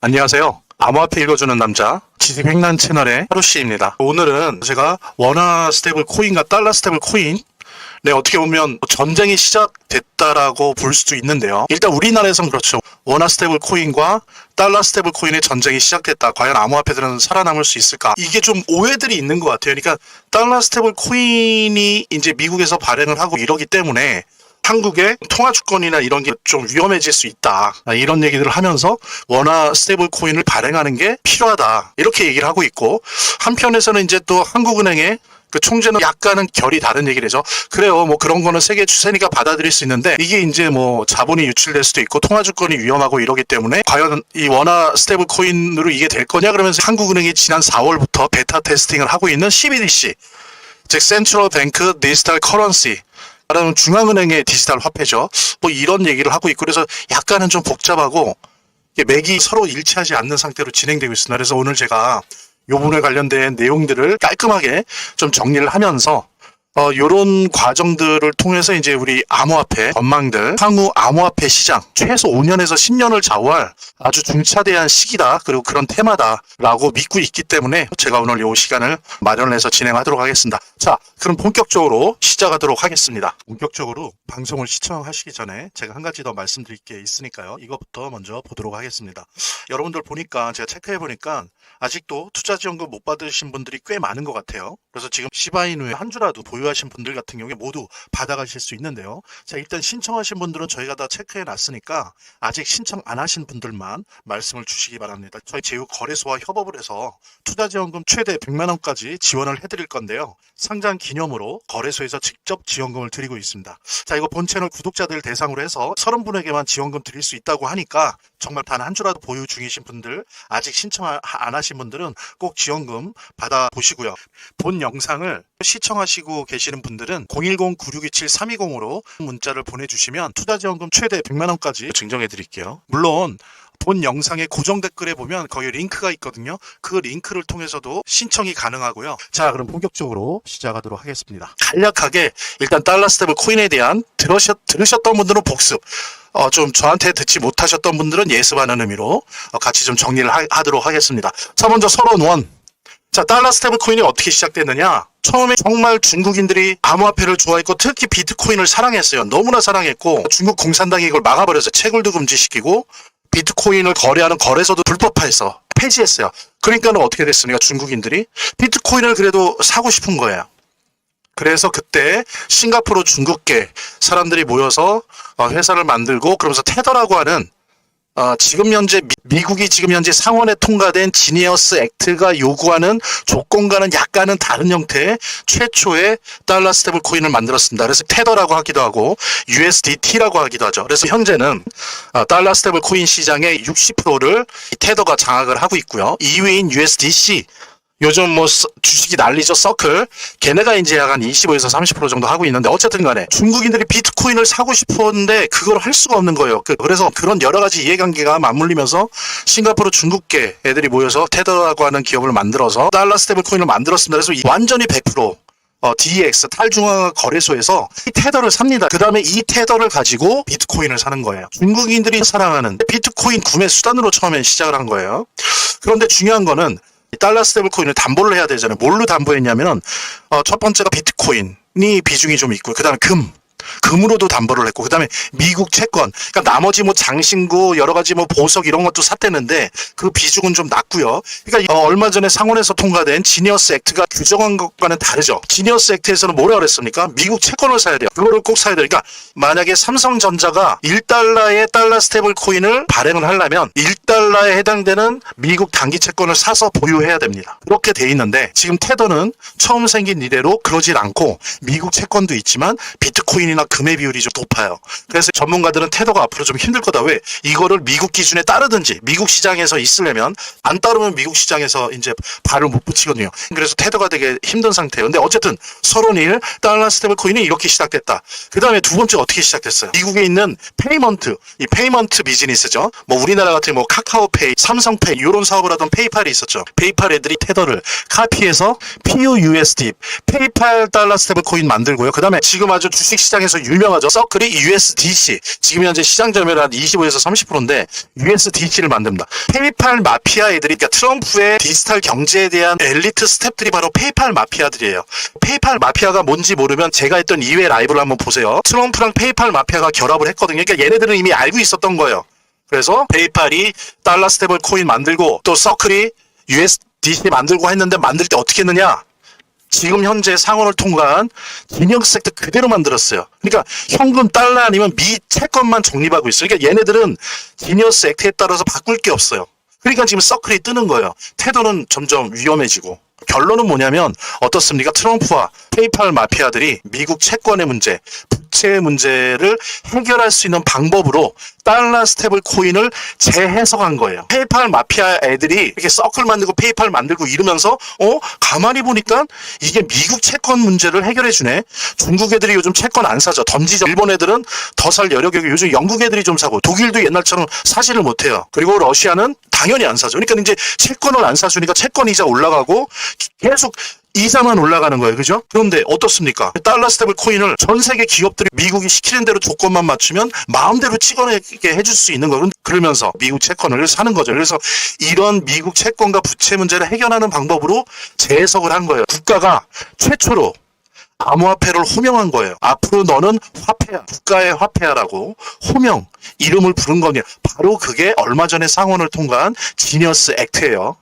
안녕하세요. 암호화폐 읽어주는 남자 지식횡란 채널의 하루씨입니다. 오늘은 제가 원화 스테이블 코인과 달러 스테이블 코인 어떻게 보면 전쟁이 시작됐다라고 볼 수도 있는데요. 일단 우리나라에선 그렇죠. 원화 스테이블 코인과 달러 스테이블 코인의 전쟁이 시작됐다. 과연 암호화폐들은 살아남을 수 있을까? 이게 좀 오해들이 있는 것 같아요. 그러니까 달러 스테이블 코인이 이제 미국에서 발행을 하고 이러기 때문에 한국의 통화 주권이나 이런 게 좀 위험해질 수 있다. 이런 얘기들을 하면서 원화 스테이블 코인을 발행하는 게 필요하다. 이렇게 얘기를 하고 있고, 한편에서는 이제 또 한국은행의 그 총재는 약간은 결이 다른 얘기를 해죠. 그래요. 뭐 그런 거는 세계 추세니까 받아들일 수 있는데, 이게 이제 뭐 자본이 유출될 수도 있고 통화 주권이 위험하고 이러기 때문에 과연 이 원화 스테이블 코인으로 이게 될 거냐 그러면서 한국은행이 지난 4월부터 베타 테스팅을 하고 있는 CBDC, 즉 센트럴 뱅크 디지털 커런시, 라는 중앙은행의 디지털 화폐죠. 뭐 이런 얘기를 하고 있고, 그래서 약간은 좀 복잡하고 맥이 서로 일치하지 않는 상태로 진행되고 있습니다. 그래서 오늘 제가 이 부분에 관련된 내용들을 깔끔하게 좀 정리를 하면서 요런 과정들을 통해서 이제 우리 암호화폐 전망들, 향후 암호화폐 시장 최소 5년에서 10년을 좌우할 아주 중차대한 시기다, 그리고 그런 테마다라고 믿고 있기 때문에 제가 오늘 이 시간을 마련해서 진행하도록 하겠습니다. 자, 그럼 본격적으로 시작하도록 하겠습니다. 본격적으로 방송을 시청하시기 전에 제가 한 가지 더 말씀드릴 게 있으니까요. 이것부터 먼저 보도록 하겠습니다. 여러분들 보니까 제가 체크해 보니까 아직도 투자지원금 못 받으신 분들이 꽤 많은 것 같아요. 그래서 지금 시바이누에 한 주라도 보유하신 분들 같은 경우에 모두 받아가실 수 있는데요. 자, 일단 신청하신 분들은 저희가 다 체크해 놨으니까 아직 신청 안 하신 분들만 말씀을 주시기 바랍니다. 저희 제휴거래소와 협업을 해서 투자지원금 최대 100만 원까지 지원을 해드릴 건데요. 상장 기념으로 거래소에서 직접 지원금을 드리고 있습니다. 자, 이거 본 채널 구독자들 대상으로 해서 30분에게만 지원금 드릴 수 있다고 하니까 정말 단 한 주라도 보유 중이신 분들, 아직 신청 안 하신 분들은 꼭 지원금 받아보시고요. 본 영상을 시청하시고 계시는 분들은 010-9627-320으로 문자를 보내주시면 투자지원금 최대 100만 원까지 증정해 드릴게요. 물론 본 영상의 고정 댓글에 보면 거기 링크가 있거든요. 그 링크를 통해서도 신청이 가능하고요. 자, 그럼 본격적으로 시작하도록 하겠습니다. 간략하게 일단 달러 스테이블 코인에 대한 들으셨던 분들은 복습, 좀 저한테 듣지 못하셨던 분들은 예습하는 의미로 같이 좀 정리를 하도록 하겠습니다. 자, 먼저 서론 1. 자, 달러 스테이블 코인이 어떻게 시작됐느냐? 처음에 정말 중국인들이 암호화폐를 좋아했고 특히 비트코인을 사랑했어요. 너무나 사랑했고 중국 공산당이 이걸 막아버려서 채굴도 금지시키고 비트코인을 거래하는 거래소도 불법화해서 폐지했어요. 그러니까는 어떻게 됐습니까? 중국인들이 비트코인을 그래도 사고 싶은 거예요. 그래서 그때 싱가포르 중국계 사람들이 모여서 회사를 만들고, 그러면서 테더라고 하는 지금 현재 미국이 지금 현재 상원에 통과된 지니어스 액트가 요구하는 조건과는 약간은 다른 형태의 최초의 달러 스테이블 코인을 만들었습니다. 그래서 테더라고 하기도 하고 USDT라고 하기도 하죠. 그래서 현재는 달러 스테이블 코인 시장의 60%를 테더가 장악을 하고 있고요. 2위인 USDC, 요즘 뭐 주식이 난리죠. 서클, 걔네가 이제 약간 25에서 30% 정도 하고 있는데, 어쨌든 간에 중국인들이 비트코인을 사고 싶었는데 그걸 할 수가 없는 거예요. 그래서 그런 여러 가지 이해관계가 맞물리면서 싱가포르 중국계 애들이 모여서 테더라고 하는 기업을 만들어서 달러 스테이블 코인을 만들었습니다. 그래서 완전히 100% DEX 탈중앙화 거래소에서 이 테더를 삽니다. 그 다음에 이 테더를 가지고 비트코인을 사는 거예요. 중국인들이 사랑하는 비트코인 구매 수단으로 처음엔 시작을 한 거예요. 그런데 중요한 거는 달러 스테이블 코인을 담보를 해야 되잖아요. 뭘로 담보했냐면은 첫 번째가 비트코인이 비중이 좀 있고, 그 다음에 금으로도 담보를 했고, 그 다음에 미국 채권, 그러니까 나머지 뭐 장신구 여러 가지 뭐 보석 이런 것도 샀대는데 그 비중은 좀 낮고요. 그러니까 얼마 전에 상원에서 통과된 지니어스 액트가 규정한 것과는 다르죠. 지니어스 액트에서는 뭐라 그랬습니까? 미국 채권을 사야 돼요. 그거를 꼭 사야 돼요. 그러니까 만약에 삼성전자가 1달러의 달러 스테이블 코인을 발행을 하려면 1달러에 해당되는 미국 단기 채권을 사서 보유해야 됩니다. 그렇게 돼 있는데 지금 테더는 처음 생긴 이래로 그러질 않고 미국 채권도 있지만 비트코인이나 금의 비율이 좀 높아요. 그래서 전문가들은 테더가 앞으로 좀 힘들 거다. 왜? 이거를 미국 기준에 따르든지 미국 시장에서 있으려면, 안 따르면 미국 시장에서 이제 발을 못 붙이거든요. 그래서 테더가 되게 힘든 상태예요. 근데 어쨌든 서론 1, 달러 스테이블 코인이 이렇게 시작됐다. 그 다음에 두 번째 어떻게 시작됐어요? 미국에 있는 페이먼트, 이 페이먼트 비즈니스죠. 뭐 우리나라 같은 뭐 카카오페이, 삼성페이 이런 사업을 하던 페이팔이 있었죠. 페이팔 애들이 테더를 카피해서 PUSD, 페이팔 달러 스테이블 코인 만들고요. 그 다음에 지금 아주 주식 시장 시장에서 유명하죠. 서클이 USDC. 지금 현재 시장 점유율 한 25에서 30%인데 USDC를 만듭니다. 페이팔 마피아 애들이, 그러니까 트럼프의 디지털 경제에 대한 엘리트 스텝들이 바로 페이팔 마피아들이에요. 페이팔 마피아가 뭔지 모르면 제가 했던 2회 라이브를 한번 보세요. 트럼프랑 페이팔 마피아가 결합을 했거든요. 그러니까 얘네들은 이미 알고 있었던 거예요. 그래서 페이팔이 달러 스테이블 코인 만들고 또 서클이 USDC 만들고 했는데 만들 때 어떻게 했느냐? 지금 현재 상원을 통과한 진영스 액트 그대로 만들었어요. 그러니까 현금 달러 아니면 미 채권만 적립하고 있어요. 그러니까 얘네들은 지니어스 액트에 따라서 바꿀 게 없어요. 그러니까 지금 서클이 뜨는 거예요. 태도는 점점 위험해지고. 결론은 뭐냐면 어떻습니까? 트럼프와 페이팔 마피아들이 미국 채권의 문제, 부채의 문제를 해결할 수 있는 방법으로 달러 스테이블 코인을 재해석한 거예요. 페이팔 마피아 애들이 이렇게 서클 만들고 페이팔 만들고 이러면서 가만히 보니까 이게 미국 채권 문제를 해결해 주네. 중국 애들이 요즘 채권 안 사죠. 던지죠. 일본 애들은 더 살 여력이, 요즘 영국 애들이 좀 사고, 독일도 옛날처럼 사지를 못해요. 그리고 러시아는 당연히 안 사죠. 그러니까 이제 채권을 안 사주니까 채권 이자 올라가고 계속 이자만 올라가는 거예요. 그죠? 그런데 어떻습니까? 달러 스테이블 코인을 전 세계 기업들이 미국이 시키는 대로 조건만 맞추면 마음대로 찍어내게 해줄 수 있는 거예요. 그러면서 미국 채권을 사는 거죠. 그래서 이런 미국 채권과 부채 문제를 해결하는 방법으로 재해석을 한 거예요. 국가가 최초로 암호화폐를 호명한 거예요. 앞으로 너는 화폐야, 국가의 화폐야라고 호명, 이름을 부른 거냐. 바로 그게 얼마 전에 상원을 통과한 지니어스 액트예요.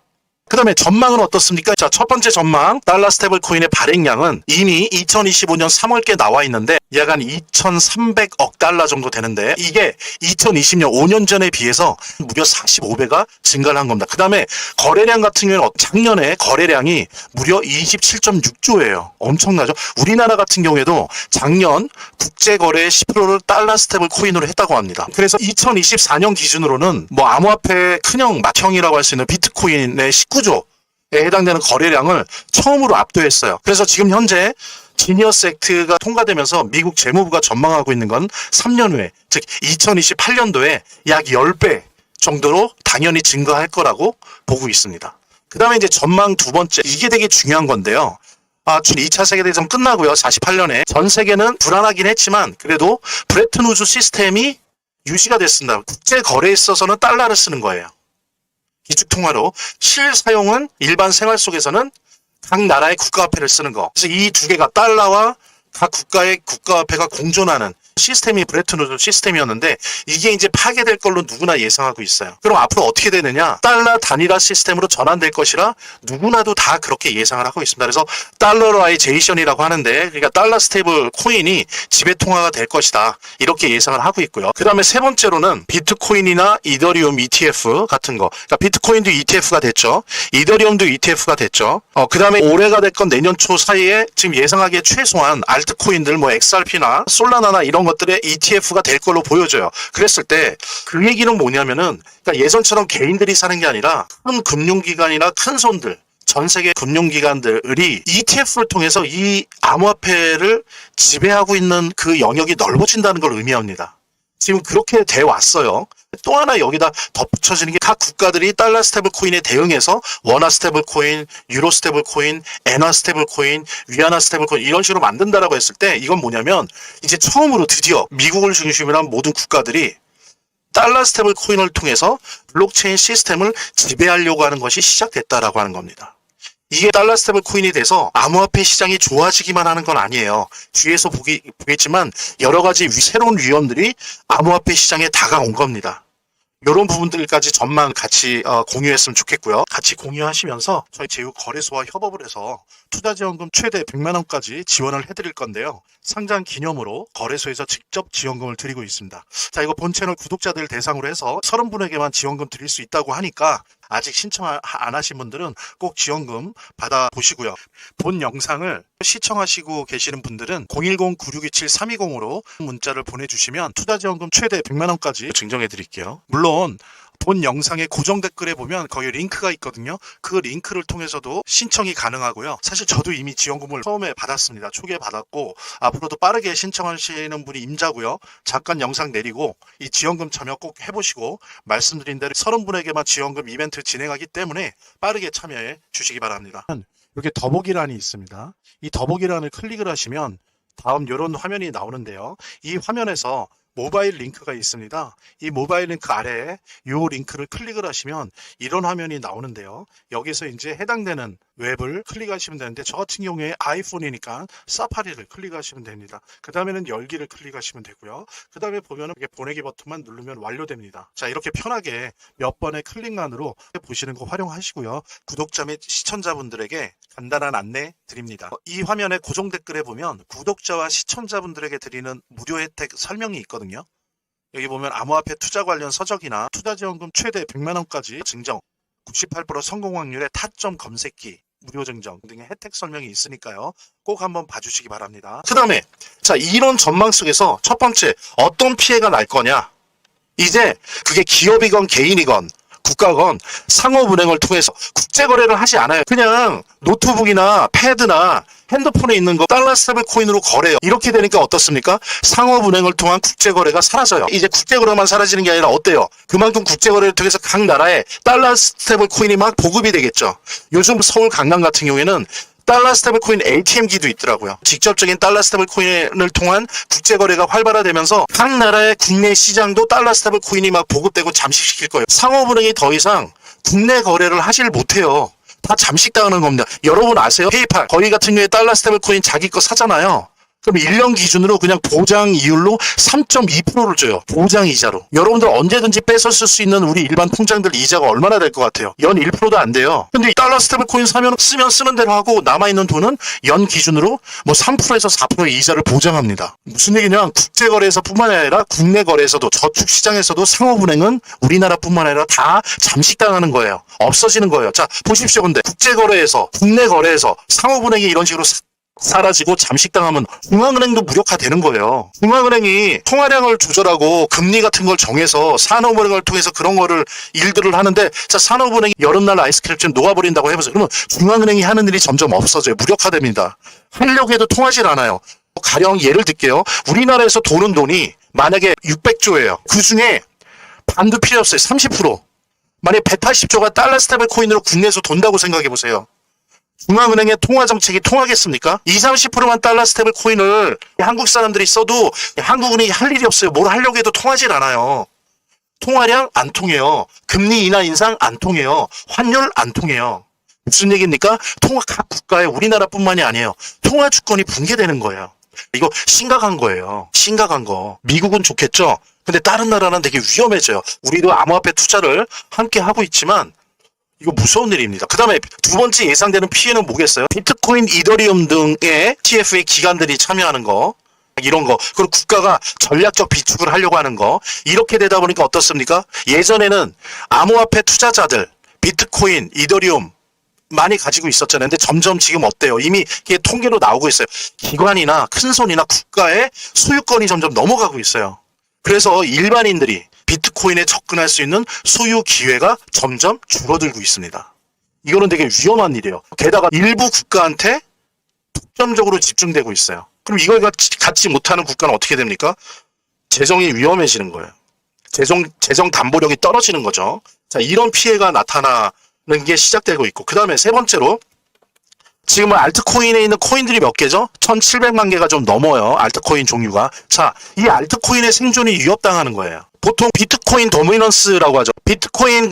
그 다음에 전망은 어떻습니까? 자, 첫 번째 전망, 달러 스테이블 코인의 발행량은 이미 2025년 3월께 나와 있는데 약 한 2,300억 달러 정도 되는데 이게 2020년 5년 전에 비해서 무려 45배가 증가를 한 겁니다. 그 다음에 거래량 같은 경우는 작년에 거래량이 무려 27.6조예요. 엄청나죠? 우리나라 같은 경우에도 작년 국제거래의 10%를 달러 스테이블 코인으로 했다고 합니다. 그래서 2024년 기준으로는 뭐 암호화폐 큰형 맏형이라고 할 수 있는 비트코인의 19조에 해당되는 거래량을 처음으로 압도했어요. 그래서 지금 현재 지니어스 액트가 통과되면서 미국 재무부가 전망하고 있는 건 3년 후에, 즉 2028년도에 약 10배 정도로 당연히 증가할 거라고 보고 있습니다. 그 다음에 이제 전망 두 번째, 이게 되게 중요한 건데요. 2차 세계대전 끝나고요. 48년에 전 세계는 불안하긴 했지만 그래도 브레튼 우즈 시스템이 유지가 됐습니다. 국제 거래에 있어서는 달러를 쓰는 거예요. 기축통화로. 실사용은 일반 생활 속에서는 각 나라의 국가화폐를 쓰는 거. 그래서 이 두 개가 달러와 각 국가의 국가화폐가 공존하는 시스템이 브레튼 우드 시스템이었는데 이게 이제 파괴될 걸로 누구나 예상하고 있어요. 그럼 앞으로 어떻게 되느냐? 달러 단일화 시스템으로 전환될 것이라 누구나도 다 그렇게 예상을 하고 있습니다. 그래서 달러라이제이션이라고 하는데, 그러니까 달러 스테이블 코인이 지배 통화가 될 것이다, 이렇게 예상을 하고 있고요. 그 다음에 세 번째로는 비트코인이나 이더리움 ETF 같은 거. 그러니까 비트코인도 ETF가 됐죠. 이더리움도 ETF가 됐죠. 그 다음에 올해가 됐건 내년 초 사이에 지금 예상하기에 최소한 알트코인들 뭐 XRP나 솔라나나 이런 것들의 ETF가 될 걸로 보여져요. 그랬을 때 그 얘기는 뭐냐면은, 그러니까 예전처럼 개인들이 사는 게 아니라 큰 금융기관이나 큰 손들, 전 세계 금융기관들이 ETF를 통해서 이 암호화폐를 지배하고 있는 그 영역이 넓어진다는 걸 의미합니다. 지금 그렇게 돼 왔어요. 또 하나 여기다 덧붙여지는 게 각 국가들이 달러 스테이블 코인에 대응해서 원화 스테이블 코인, 유로 스테이블 코인, 엔화 스테이블 코인, 위안화 스테이블 코인 이런 식으로 만든다라고 했을 때 이건 뭐냐면 이제 처음으로 드디어 미국을 중심으로 한 모든 국가들이 달러 스테이블 코인을 통해서 블록체인 시스템을 지배하려고 하는 것이 시작됐다라고 하는 겁니다. 이게 달러 스테이블 코인이 돼서 암호화폐 시장이 좋아지기만 하는 건 아니에요. 뒤에서 보겠지만 여러 가지 새로운 위험들이 암호화폐 시장에 다가온 겁니다. 이런 부분들까지 전망 같이 공유했으면 좋겠고요. 같이 공유하시면서 저희 제휴거래소와 협업을 해서 투자지원금 최대 100만 원까지 지원을 해드릴 건데요. 상장 기념으로 거래소에서 직접 지원금을 드리고 있습니다. 자, 이거 본 채널 구독자들 대상으로 해서 30분에게만 지원금 드릴 수 있다고 하니까 아직 신청 안 하신 분들은 꼭 지원금 받아보시고요. 본 영상을 시청하시고 계시는 분들은 010-9627-320으로 문자를 보내주시면 투자지원금 최대 100만 원까지 증정해 드릴게요. 물론 본 영상의 고정 댓글에 보면 거기 링크가 있거든요. 그 링크를 통해서도 신청이 가능하고요. 사실 저도 이미 지원금을 처음에 받았습니다. 초기에 받았고 앞으로도 빠르게 신청하시는 분이 임자고요. 잠깐 영상 내리고 이 지원금 참여 꼭 해보시고 말씀드린 대로 30분에게만 지원금 이벤트 진행하기 때문에 빠르게 참여해 주시기 바랍니다. 이렇게 더보기란이 있습니다. 이 더보기란을 클릭을 하시면 다음 이런 화면이 나오는데요. 이 화면에서 모바일 링크가 있습니다. 이 모바일 링크 아래에 이 링크를 클릭을 하시면 이런 화면이 나오는데요. 여기서 이제 해당되는 웹을 클릭하시면 되는데, 저 같은 경우에 아이폰이니까 사파리를 클릭하시면 됩니다. 그 다음에는 열기를 클릭하시면 되고요. 그 다음에 보면은 이게 보내기 버튼만 누르면 완료됩니다. 자, 이렇게 편하게 몇 번의 클릭만으로 보시는 거 활용하시고요. 구독자 및 시청자분들에게 간단한 안내 드립니다. 이 화면의 고정 댓글에 보면 구독자와 시청자분들에게 드리는 무료 혜택 설명이 있거든요. 여기 보면 암호화폐 투자 관련 서적이나 투자지원금 최대 100만원까지 증정, 98% 성공 확률의 타점 검색기, 무료 증정 등의 혜택 설명이 있으니까요. 꼭 한번 봐주시기 바랍니다. 그 다음에 자, 이런 전망 속에서 첫 번째 어떤 피해가 날 거냐. 이제 그게 기업이건 개인이건 국가건 상호은행을 통해서 국제거래를 하지 않아요. 그냥 노트북이나 패드나 핸드폰에 있는 거 달러 스테이블 코인으로 거래요. 이렇게 되니까 어떻습니까? 상호은행을 통한 국제거래가 사라져요. 이제 국제거래만 사라지는 게 아니라 어때요? 그만큼 국제거래를 통해서 각 나라에 달러 스테이블 코인이 막 보급이 되겠죠. 요즘 서울 강남 같은 경우에는 달러 스테이블 코인 ATM기도 있더라고요. 직접적인 달러 스테이블 코인을 통한 국제거래가 활발화되면서 각 나라의 국내 시장도 달러 스테이블 코인이 막 보급되고 잠식시킬 거예요. 상호은행이 더 이상 국내 거래를 하질 못해요. 다 잠식당하는 겁니다. 여러분 아세요? 페이팔 거기 같은 경우에 달러 스테이블 코인 자기 거 사잖아요. 그럼 1년 기준으로 그냥 보장 이율로 3.2%를 줘요. 보장 이자로. 여러분들 언제든지 뺏었을 수 있는 우리 일반 통장들 이자가 얼마나 될 것 같아요? 연 1%도 안 돼요. 근데 달러 스테이블 코인 사면 쓰면 쓰는 대로 하고 남아있는 돈은 연 기준으로 뭐 3%에서 4%의 이자를 보장합니다. 무슨 얘기냐면 국제거래에서 뿐만 아니라 국내 거래에서도 저축시장에서도 상호은행은 우리나라뿐만 아니라 다 잠식당하는 거예요. 없어지는 거예요. 자, 보십시오. 근데 국제거래에서 국내 거래에서 상호은행이 이런 식으로 사라지고 잠식당하면 중앙은행도 무력화되는 거예요. 중앙은행이 통화량을 조절하고 금리 같은 걸 정해서 산업은행을 통해서 그런 거를 일들을 하는데, 자, 산업은행이 여름날 아이스크림 좀 녹아버린다고 해보세요. 그러면 중앙은행이 하는 일이 점점 없어져요. 무력화됩니다. 하려고 해도 통하질 않아요. 가령 예를 들게요. 우리나라에서 도는 돈이 만약에 600조예요. 그 중에 반도 필요 없어요. 30%. 만약에 180조가 달러 스테이블 코인으로 국내에서 돈다고 생각해 보세요. 중앙은행의 통화정책이 통하겠습니까? 20, 30%만 달러 스테이블 코인을 한국 사람들이 써도 한국은행이 할 일이 없어요. 뭘 하려고 해도 통하질 않아요. 통화량 안 통해요. 금리 인하 인상 안 통해요. 환율 안 통해요. 무슨 얘기입니까? 각 국가에 우리나라뿐만이 아니에요. 통화 주권이 붕괴되는 거예요. 이거 심각한 거예요. 심각한 거. 미국은 좋겠죠? 근데 다른 나라는 되게 위험해져요. 우리도 암호화폐 투자를 함께 하고 있지만 이거 무서운 일입니다. 그 다음에 두 번째 예상되는 피해는 뭐겠어요? 비트코인, 이더리움 등의 TF의 기관들이 참여하는 거, 이런 거, 그리고 국가가 전략적 비축을 하려고 하는 거, 이렇게 되다 보니까 어떻습니까? 예전에는 암호화폐 투자자들, 비트코인, 이더리움 많이 가지고 있었잖아요. 근데 점점 지금 어때요? 이미 이게 통계로 나오고 있어요. 기관이나 큰손이나 국가의 소유권이 점점 넘어가고 있어요. 그래서 일반인들이 비트코인에 접근할 수 있는 소유 기회가 점점 줄어들고 있습니다. 이거는 되게 위험한 일이에요. 게다가 일부 국가한테 독점적으로 집중되고 있어요. 그럼 이걸 갖지 못하는 국가는 어떻게 됩니까? 재정이 위험해지는 거예요. 재정 담보력이 떨어지는 거죠. 자, 이런 피해가 나타나는 게 시작되고 있고, 그 다음에 세 번째로 지금 알트코인에 있는 코인들이 몇 개죠? 1700만 개가 좀 넘어요. 알트코인 종류가. 자, 이 알트코인의 생존이 위협당하는 거예요. 보통 비트코인 도미넌스라고 하죠. 비트코인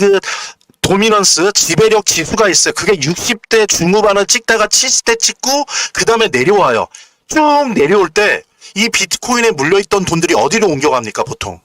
도미넌스 지배력 지수가 있어요. 그게 60대 중후반을 찍다가 70대 찍고 그 다음에 내려와요. 쭉 내려올 때 이 비트코인에 물려있던 돈들이 어디로 옮겨갑니까 보통?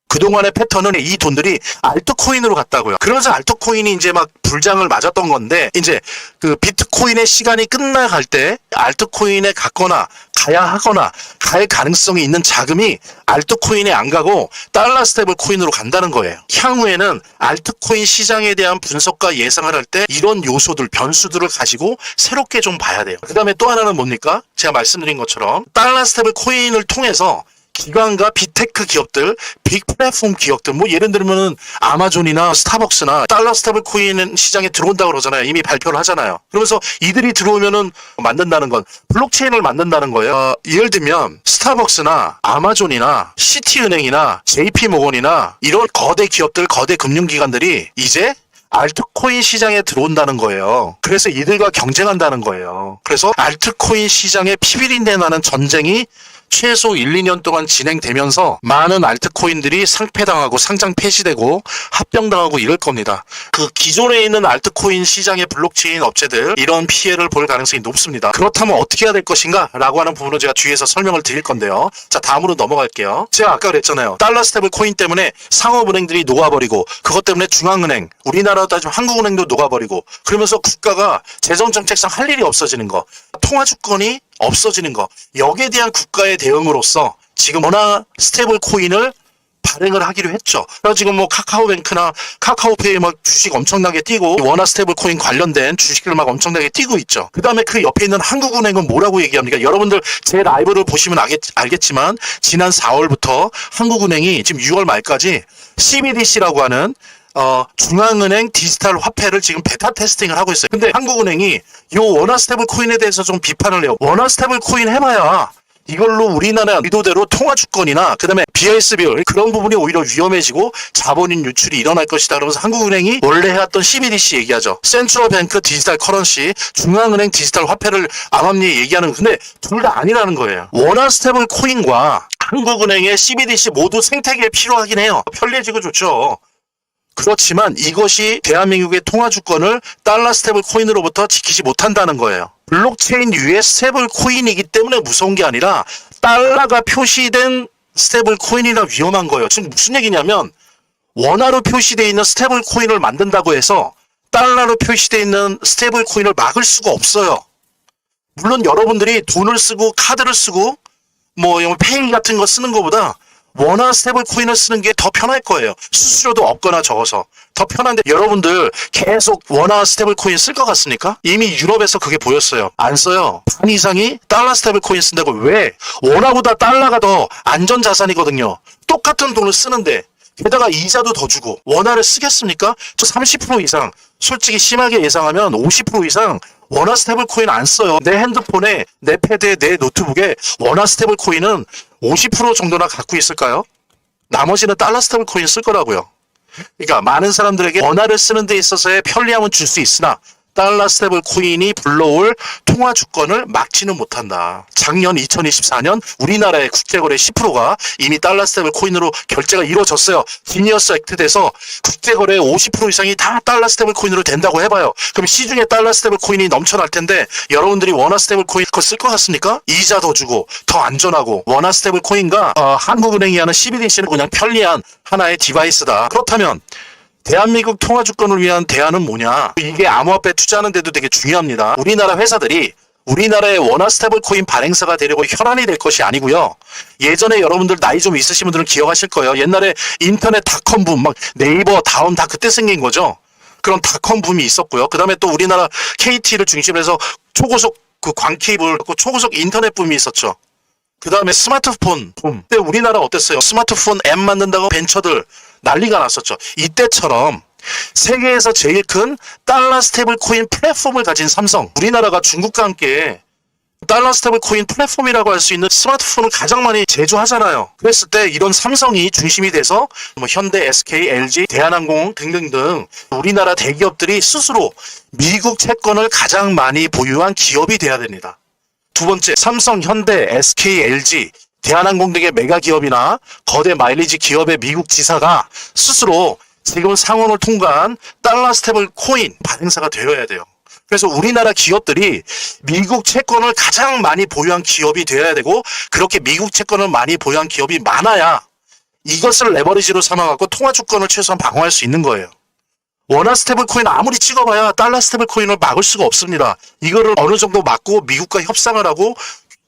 그동안의 패턴은 이 돈들이 알트코인으로 갔다고요. 그러면서 알트코인이 이제 막 불장을 맞았던 건데, 이제 그 비트코인의 시간이 끝나갈 때 알트코인에 갔거나 가야 하거나 갈 가능성이 있는 자금이 알트코인에 안 가고 달러 스테이블 코인으로 간다는 거예요. 향후에는 알트코인 시장에 대한 분석과 예상을 할 때 이런 요소들, 변수들을 가지고 새롭게 좀 봐야 돼요. 그 다음에 또 하나는 뭡니까? 제가 말씀드린 것처럼 달러 스테이블 코인을 통해서 기관과 빅테크 기업들, 빅 플랫폼 기업들, 뭐 예를 들면은 아마존이나 스타벅스나 달러 스테이블 코인 시장에 들어온다고 그러잖아요. 이미 발표를 하잖아요. 그러면서 이들이 들어오면은 만든다는 건 블록체인을 만든다는 거예요. 예를 들면 스타벅스나 아마존이나 시티은행이나 JP모건이나 이런 거대 기업들, 거대 금융기관들이 이제 알트코인 시장에 들어온다는 거예요. 그래서 이들과 경쟁한다는 거예요. 그래서 알트코인 시장에 피비린내 나는 전쟁이 최소 1, 2년 동안 진행되면서 많은 알트코인들이 상폐당하고 상장 폐지되고 합병당하고 이럴 겁니다. 그 기존에 있는 알트코인 시장의 블록체인 업체들 이런 피해를 볼 가능성이 높습니다. 그렇다면 어떻게 해야 될 것인가? 라고 하는 부분을 제가 뒤에서 설명을 드릴 건데요. 자, 다음으로 넘어갈게요. 제가 아까 그랬잖아요. 달러 스테이블 코인 때문에 상업은행들이 녹아버리고 그것 때문에 중앙은행, 우리나라로 따지면 한국은행도 녹아버리고 그러면서 국가가 재정정책상 할 일이 없어지는 거, 통화주권이 없어지는 거, 여기에 대한 국가의 대응으로서 지금 원화 스테이블 코인을 발행을 하기로 했죠. 그래서 지금 뭐 카카오뱅크나 카카오페이 막 주식 엄청나게 뛰고 원화 스테이블 코인 관련된 주식들 막 엄청나게 뛰고 있죠. 그 다음에 그 옆에 있는 한국은행은 뭐라고 얘기합니까? 여러분들 제 라이브를 보시면 알겠지만 지난 4월부터 한국은행이 지금 6월 말까지 CBDC라고 하는 중앙은행 디지털 화폐를 지금 베타 테스팅을 하고 있어요. 근데 한국은행이 요 원화 스테이블 코인에 대해서 좀 비판을 해요. 원화 스테이블 코인 해봐야 이걸로 우리나라 의도대로 통화주권이나 그다음에 BSB 그런 부분이 오히려 위험해지고 자본인 유출이 일어날 것이다. 그러면서 한국은행이 원래 해왔던 CBDC 얘기하죠. 센트럴 뱅크 디지털 커런시, 중앙은행 디지털 화폐를 암암리에 얘기하는, 근데 둘 다 아니라는 거예요. 원화 스테이블 코인과 한국은행의 CBDC 모두 생태계에 필요하긴 해요. 편리해지고 좋죠. 그렇지만 이것이 대한민국의 통화주권을 달러 스테이블 코인으로부터 지키지 못한다는 거예요. 블록체인 위의 스테이블 코인이기 때문에 무서운 게 아니라 달러가 표시된 스테이블 코인이라 위험한 거예요. 지금 무슨 얘기냐면 원화로 표시되어 있는 스테이블 코인을 만든다고 해서 달러로 표시되어 있는 스테이블 코인을 막을 수가 없어요. 물론 여러분들이 돈을 쓰고 카드를 쓰고 뭐 페이 같은 거 쓰는 것보다 원화 스테이블 코인을 쓰는 게 더 편할 거예요. 수수료도 없거나 적어서 더 편한데 여러분들 계속 원화 스테이블 코인 쓸 것 같습니까? 이미 유럽에서 그게 보였어요. 안 써요. 반 이상이 달러 스테이블 코인 쓴다고. 왜? 원화보다 달러가 더 안전 자산이거든요. 똑같은 돈을 쓰는데 게다가 이자도 더 주고 원화를 쓰겠습니까? 저 30% 이상, 솔직히 심하게 예상하면 50% 이상 원화 스테이블 코인 안 써요. 내 핸드폰에, 내 패드에, 내 노트북에 원화 스테이블 코인은 50% 정도나 갖고 있을까요? 나머지는 달러 스테이블 코인 쓸 거라고요. 그러니까 많은 사람들에게 원화를 쓰는 데 있어서의 편리함은 줄 수 있으나 달러 스테이블 코인이 불러올 통화 주권을 막지는 못한다. 작년 2024년 우리나라의 국제거래 10%가 이미 달러 스테이블 코인으로 결제가 이루어졌어요. 지니어스 액트 돼서 국제거래의 50% 이상이 다 달러 스테이블 코인으로 된다고 해봐요. 그럼 시중에 달러 스테이블 코인이 넘쳐날 텐데 여러분들이 원화 스테이블 코인 그거 쓸 것 같습니까? 이자 더 주고 더 안전하고 원화 스테이블 코인과 한국은행이 하는 CBDC는 그냥 편리한 하나의 디바이스다. 그렇다면 대한민국 통화주권을 위한 대안은 뭐냐? 이게 암호화폐 투자하는 데도 되게 중요합니다. 우리나라 회사들이 우리나라의 원화 스테이블 코인 발행사가 되려고 혈안이 될 것이 아니고요. 예전에 여러분들 나이 좀 있으신 분들은 기억하실 거예요. 옛날에 인터넷 닷컴 붐, 막 네이버, 다음 다 그때 생긴 거죠. 그런 닷컴 붐이 있었고요. 그 다음에 또 우리나라 KT를 중심으로 해서 초고속 그 광케이블, 초고속 인터넷 붐이 있었죠. 그 다음에 스마트폰 붐. 그때 우리나라 어땠어요? 스마트폰 앱 만든다고 벤처들 난리가 났었죠. 이때처럼 세계에서 제일 큰 달러 스테이블 코인 플랫폼을 가진 삼성, 우리나라가 중국과 함께 달러 스테이블 코인 플랫폼이라고 할 수 있는 스마트폰을 가장 많이 제조하잖아요. 그랬을 때 이런 삼성이 중심이 돼서 뭐 현대, SK, LG, 대한항공 등등등 우리나라 대기업들이 스스로 미국 채권을 가장 많이 보유한 기업이 돼야 됩니다. 두 번째, 삼성, 현대, SK, LG, 대한항공 등의 메가 기업이나 거대 마일리지 기업의 미국 지사가 스스로 지금 상원을 통과한 달러 스테이블 코인 발행사가 되어야 돼요. 그래서 우리나라 기업들이 미국 채권을 가장 많이 보유한 기업이 되어야 되고 그렇게 미국 채권을 많이 보유한 기업이 많아야 이것을 레버리지로 삼아갖고 통화주권을 최소한 방어할 수 있는 거예요. 원화 스테이블 코인 아무리 찍어봐야 달러 스테이블 코인을 막을 수가 없습니다. 이거를 어느 정도 막고 미국과 협상을 하고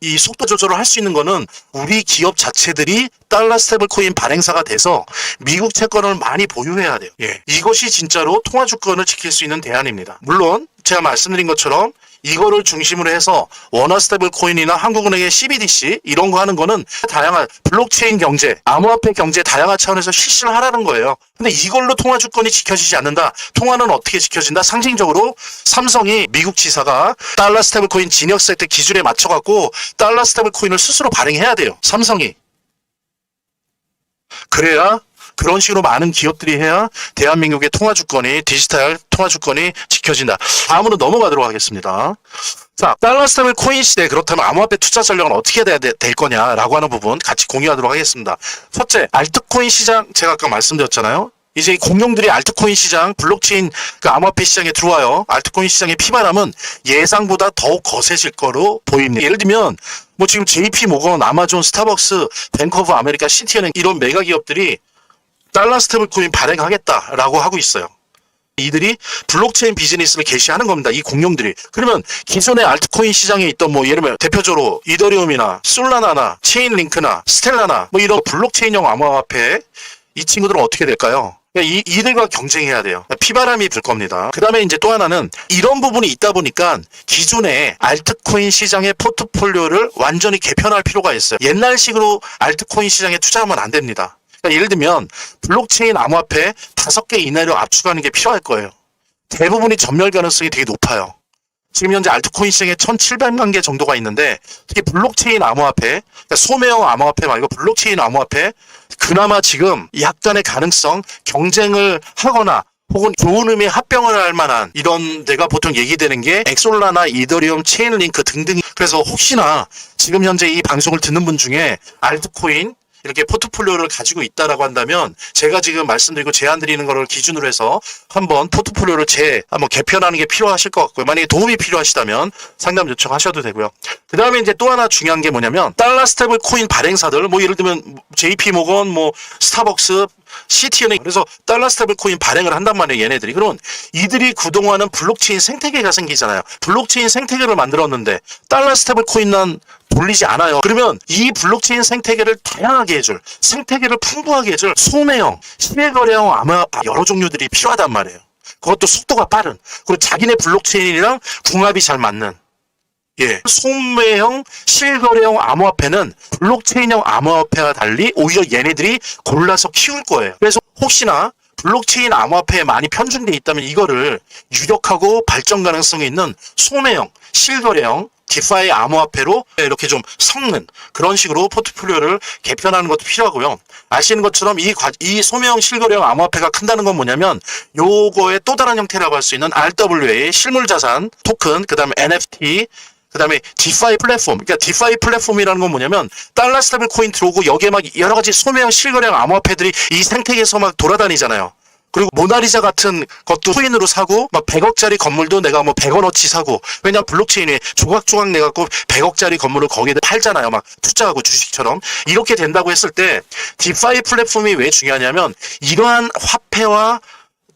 이 속도 조절을 할 수 있는 거는 우리 기업 자체들이 달러 스테이블 코인 발행사가 돼서 미국 채권을 많이 보유해야 돼요. 이것이 진짜로 통화 주권을 지킬 수 있는 대안입니다. 물론 제가 말씀드린 것처럼 이거를 중심으로 해서 원화 스테이블 코인이나 한국은행의 CBDC 이런 거 하는 거는 다양한 블록체인 경제, 암호화폐 경제 다양한 차원에서 실시를 하라는 거예요. 근데 이걸로 통화 주권이 지켜지지 않는다. 통화는 어떻게 지켜진다? 상징적으로 삼성이 미국 지사가 달러 스테이블 코인 진역세 때 기준에 맞춰갖고 달러 스테이블 코인을 스스로 발행해야 돼요. 삼성이. 그래야 그런 식으로 많은 기업들이 해야 대한민국의 통화주권이, 디지털 통화주권이 지켜진다. 다음으로 넘어가도록 하겠습니다. 자, 달러 스테이블 코인 시대, 그렇다면 암호화폐 투자 전략은 어떻게 돼야 될 거냐라고 하는 부분 같이 공유하도록 하겠습니다. 첫째, 알트코인 시장, 제가 아까 말씀드렸잖아요. 이제 공룡들이 알트코인 시장, 블록체인 그 암호화폐 시장에 들어와요. 알트코인 시장의 피바람은 예상보다 더욱 거세질 거로 보입니다. 예를 들면 뭐 지금 JP 모건, 아마존, 스타벅스, 뱅크 오브 아메리카, 시티은행 이런 메가 기업들이 달러 스테이블 코인 발행하겠다라고 하고 있어요. 이들이 블록체인 비즈니스를 개시하는 겁니다. 이 공룡들이. 그러면 기존의 알트코인 시장에 있던 뭐 예를 들면 대표적으로 이더리움이나 솔라나나 체인링크나 스텔라나 뭐 이런 블록체인형 암호화폐, 이 친구들은 어떻게 될까요? 이들과 경쟁해야 돼요. 피바람이 불 겁니다. 그 다음에 이제 또 하나는 이런 부분이 있다 보니까 기존의 알트코인 시장의 포트폴리오를 완전히 개편할 필요가 있어요. 옛날식으로 알트코인 시장에 투자하면 안 됩니다. 그러니까 예를 들면 블록체인 암호화폐 5개 이내로 압축하는 게 필요할 거예요. 대부분이 전멸 가능성이 되게 높아요. 지금 현재 알트코인 시장에 1700만 개 정도가 있는데 특히 블록체인 암호화폐, 그러니까 소매형 암호화폐 말고 블록체인 암호화폐, 그나마 지금 약간의 가능성, 경쟁을 하거나 혹은 좋은 의미의 합병을 할 만한 이런 데가 보통 얘기되는 게 엑솔라나, 이더리움, 체인링크 등등. 그래서 혹시나 지금 현재 이 방송을 듣는 분 중에 알트코인 이렇게 포트폴리오를 가지고 있다라고 한다면 제가 지금 말씀드리고 제안 드리는 거를 기준으로 해서 한번 포트폴리오를 한번 개편하는 게 필요하실 것 같고요. 만약에 도움이 필요하시다면 상담 요청하셔도 되고요. 그 다음에 이제 또 하나 중요한 게 뭐냐면 달러 스테이블 코인 발행사들, 뭐 예를 들면 JP 모건, 뭐 스타벅스, 시티은행, 그래서 달러 스테이블 코인 발행을 한단 말이에요. 얘네들이. 그러면 이들이 그동안은 블록체인 생태계가 생기잖아요. 블록체인 생태계를 만들었는데 달러 스테이블 코인은 돌리지 않아요. 그러면 이 블록체인 생태계를 다양하게 해줄, 생태계를 풍부하게 해줄 소매형, 실거래형 암호화폐 여러 종류들이 필요하단 말이에요. 그것도 속도가 빠른, 그리고 자기네 블록체인이랑 궁합이 잘 맞는, 소매형, 실거래형 암호화폐는 블록체인형 암호화폐와 달리 오히려 얘네들이 골라서 키울 거예요. 그래서 혹시나 블록체인 암호화폐에 많이 편중돼 있다면 이거를 유력하고 발전 가능성이 있는 소매형, 실거래형, 디파이 암호화폐로 이렇게 좀 섞는 그런 식으로 포트폴리오를 개편하는 것도 필요하고요. 아시는 것처럼 이 소매형 실거래형 암호화폐가 큰다는 건 뭐냐면 요거의 또 다른 형태라고 할 수 있는 RWA, 실물자산, 토큰, 그 다음에 NFT, 그 다음에 디파이 플랫폼. 그러니까 디파이 플랫폼이라는 건 뭐냐면 달러 스테이블 코인 들어오고 여기에 막 여러 가지 소매형 실거래형 암호화폐들이 이 생태계에서 막 돌아다니잖아요. 그리고 모나리자 같은 것도 코인으로 사고 막 100억짜리 건물도 내가 뭐 100원어치 사고, 왜냐면 블록체인에 조각조각 내갖고 100억짜리 건물을 거기에 팔잖아요. 막 투자하고 주식처럼. 이렇게 된다고 했을 때 디파이 플랫폼이 왜 중요하냐면 이러한 화폐와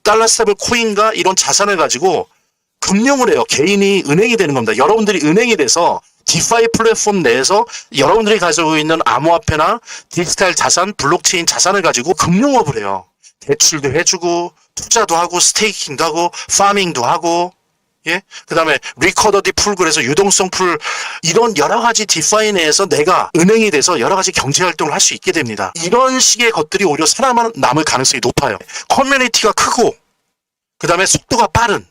달러 스테이블 코인과 이런 자산을 가지고 금융을 해요. 개인이 은행이 되는 겁니다. 여러분들이 은행이 돼서 디파이 플랫폼 내에서 여러분들이 가지고 있는 암호화폐나 디지털 자산, 블록체인 자산을 가지고 금융업을 해요. 대출도 해주고 투자도 하고 스테이킹도 하고 파밍도 하고, 그 다음에 리커더디 풀, 그래서 유동성 풀, 이런 여러 가지 디파이 내에서 내가 은행이 돼서 여러 가지 경제 활동을 할 수 있게 됩니다. 이런 식의 것들이 오히려 살아남을 가능성이 높아요. 커뮤니티가 크고, 그 다음에 속도가 빠른,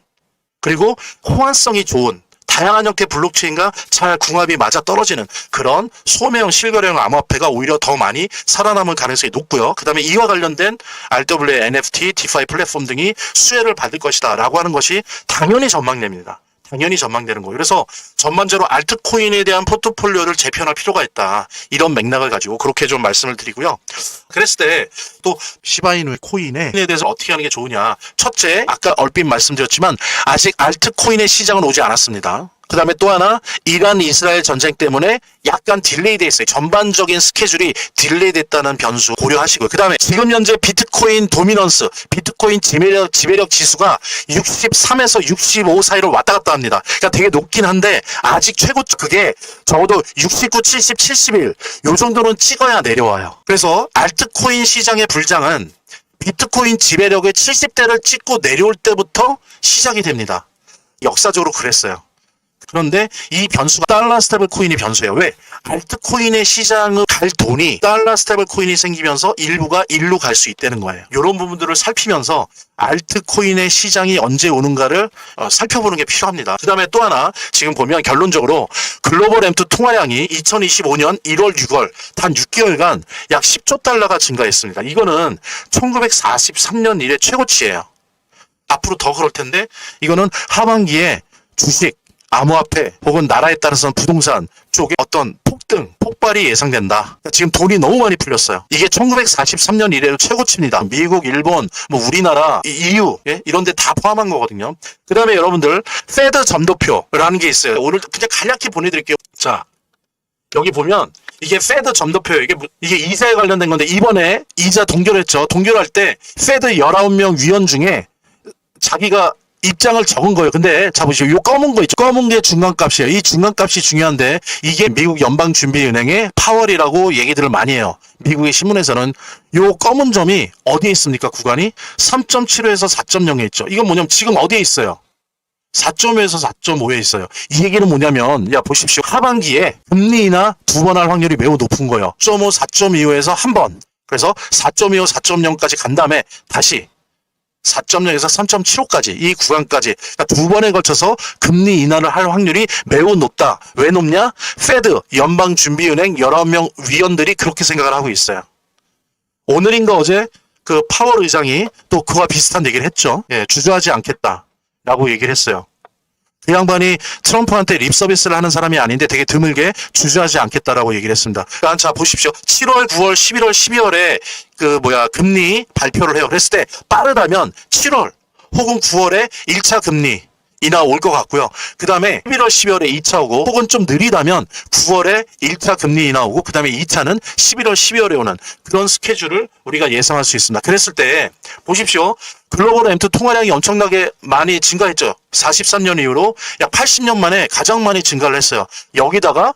그리고 호환성이 좋은 다양한 형태의 블록체인과 잘 궁합이 맞아 떨어지는 그런 소매형 실거래형 암호화폐가 오히려 더 많이 살아남을 가능성이 높고요. 그 다음에 이와 관련된 RWA, NFT, 디파이 플랫폼 등이 수혜를 받을 것이다 라고 하는 것이 당연히 전망됩니다. 당연히 전망되는 거예요. 그래서 전반적으로 알트코인에 대한 포트폴리오를 재편할 필요가 있다. 이런 맥락을 가지고 그렇게 좀 말씀을 드리고요. 그랬을 때 또 시바이누 코인에 대해서 어떻게 하는 게 좋으냐. 첫째, 아까 얼핏 말씀드렸지만 아직 알트코인의 시장은 오지 않았습니다. 그 다음에 또 하나, 이란 이스라엘 전쟁 때문에 약간 딜레이 돼 있어요. 전반적인 스케줄이 딜레이 됐다는 변수 고려하시고요. 그 다음에 지금 현재 비트코인 도미넌스, 비트코인 지배력 지수가 63에서 65 사이로 왔다 갔다 합니다. 그러니까 되게 높긴 한데 아직 최고, 그게 적어도 69, 70, 71 요 정도는 찍어야 내려와요. 그래서 알트코인 시장의 불장은 비트코인 지배력의 70대를 찍고 내려올 때부터 시작이 됩니다. 역사적으로 그랬어요. 그런데 이 변수가 달러 스테이블 코인이 변수예요. 왜? 알트코인의 시장을 갈 돈이 달러 스테이블 코인이 생기면서 일부가 일로 갈 수 있다는 거예요. 이런 부분들을 살피면서 알트코인의 시장이 언제 오는가를 살펴보는 게 필요합니다. 그 다음에 또 하나 지금 보면 결론적으로 글로벌 M2 통화량이 2025년 1월 6월 단 6개월간 약 10조 달러가 증가했습니다. 이거는 1943년 이래 최고치예요. 앞으로 더 그럴 텐데 이거는 하반기에 주식, 암호화폐 혹은 나라에 따라서는 부동산 쪽에 어떤 폭등, 폭발이 예상된다. 지금 돈이 너무 많이 풀렸어요. 이게 1943년 이래로 최고치입니다. 미국, 일본, 뭐 우리나라, EU 이런 데 다 포함한 거거든요. 그 다음에 여러분들 페드 점도표라는 게 있어요. 오늘 그냥 간략히 보내드릴게요. 자, 여기 보면 이게 페드 점도표예요. 이게 이자에 관련된 건데 이번에 이자 동결했죠. 동결할 때 페드 19명 위원 중에 자기가 입장을 적은 거예요. 근데 자 보시오. 요 검은 거 있죠. 검은 게 중간값이에요. 이 중간값이 중요한데 이게 미국 연방준비은행의 파월이라고 얘기들을 많이 해요. 미국의 신문에서는 요 검은 점이 어디에 있습니까? 구간이 3.75에서 4.0에 있죠. 이건 뭐냐면 지금 어디에 있어요? 4.5에서 4.5에 있어요. 이 얘기는 뭐냐면 야 보십시오. 하반기에 금리 인하 2번 할 확률이 매우 높은 거예요. 4.5, 4.25에서 한 번. 그래서 4.25, 4.0까지 간 다음에 다시 4.0에서 3.75까지 이 구간까지 그러니까 두 번에 걸쳐서 금리 인하를 할 확률이 매우 높다. 왜 높냐? 페드 연방준비은행 19명 위원들이 그렇게 생각을 하고 있어요. 오늘인가 어제 그 파월 의장이 또 그와 비슷한 얘기를 했죠. 예, 주저하지 않겠다라고 얘기를 했어요. 그 양반이 트럼프한테 립 서비스를 하는 사람이 아닌데 되게 드물게 주저하지 않겠다라고 얘기를 했습니다. 그러니까 자 보십시오. 7월, 9월, 11월, 12월에 금리 발표를 해요. 그랬을 때 빠르다면 7월 혹은 9월에 1차 금리 인하 올 것 같고요. 그 다음에 11월, 12월에 2차 오고 혹은 좀 느리다면 9월에 1차 금리 인하 오고 그 다음에 2차는 11월, 12월에 오는 그런 스케줄을 우리가 예상할 수 있습니다. 그랬을 때 보십시오. 글로벌 M2 통화량이 엄청나게 많이 증가했죠. 43년 이후로 약 80년 만에 가장 많이 증가를 했어요. 여기다가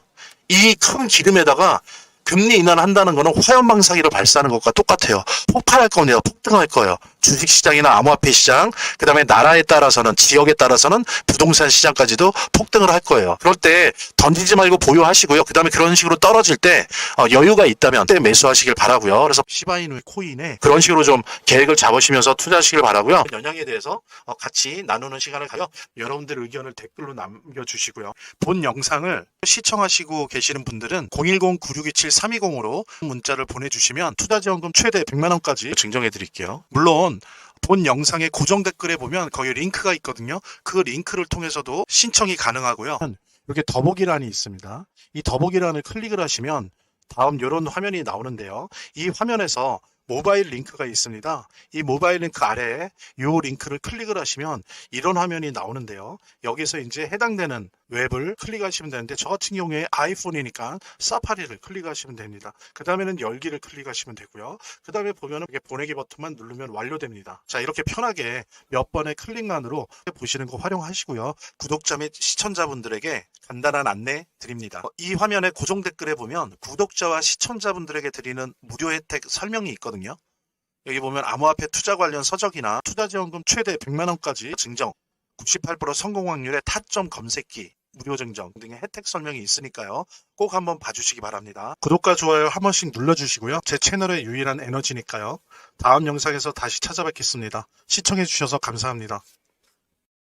이 큰 기름에다가 금리 인하를 한다는 거는 화염방사기를 발사하는 것과 똑같아요. 폭발할 거네요. 폭등할 거예요. 주식시장이나 암호화폐 시장, 그 다음에 나라에 따라서는 지역에 따라서는 부동산 시장까지도 폭등을 할 거예요. 그럴 때 던지지 말고 보유하시고요. 그 다음에 그런 식으로 떨어질 때 여유가 있다면 그때 매수하시길 바라고요. 그래서 시바이누 코인에 그런 식으로 좀 계획을 잡으시면서 투자하시길 바라고요. 영향에 대해서 같이 나누는 시간을 가요. 여러분들 의견을 댓글로 남겨주시고요. 본 영상을 시청하시고 계시는 분들은 010-9627-320으로 문자를 보내주시면 투자지원금 최대 100만 원까지 증정해 드릴게요. 물론 본 영상의 고정 댓글에 보면 거기 링크가 있거든요. 그 링크를 통해서도 신청이 가능하고요. 이렇게 더보기란이 있습니다. 이 더보기란을 클릭을 하시면 다음 이런 화면이 나오는데요. 이 화면에서 모바일 링크가 있습니다. 이 모바일 링크 아래에 이 링크를 클릭을 하시면 이런 화면이 나오는데요. 여기서 이제 해당되는 웹을 클릭하시면 되는데 저 같은 경우에 아이폰이니까 사파리를 클릭하시면 됩니다. 그 다음에는 열기를 클릭하시면 되고요. 그 다음에 보면은 이렇게 보내기 버튼만 누르면 완료됩니다. 자, 이렇게 편하게 몇 번의 클릭만으로 보시는 거 활용하시고요. 구독자 및 시청자분들에게 간단한 안내 드립니다. 이 화면의 고정 댓글에 보면 구독자와 시청자분들에게 드리는 무료 혜택 설명이 있거든요. 여기 보면 암호화폐 투자 관련 서적이나 투자지원금 최대 100만 원까지 증정, 98% 성공 확률의 타점 검색기, 무료 증정 등의 혜택 설명이 있으니까요. 꼭 한번 봐주시기 바랍니다. 구독과 좋아요 한 번씩 눌러주시고요. 제 채널의 유일한 에너지니까요. 다음 영상에서 다시 찾아뵙겠습니다. 시청해주셔서 감사합니다.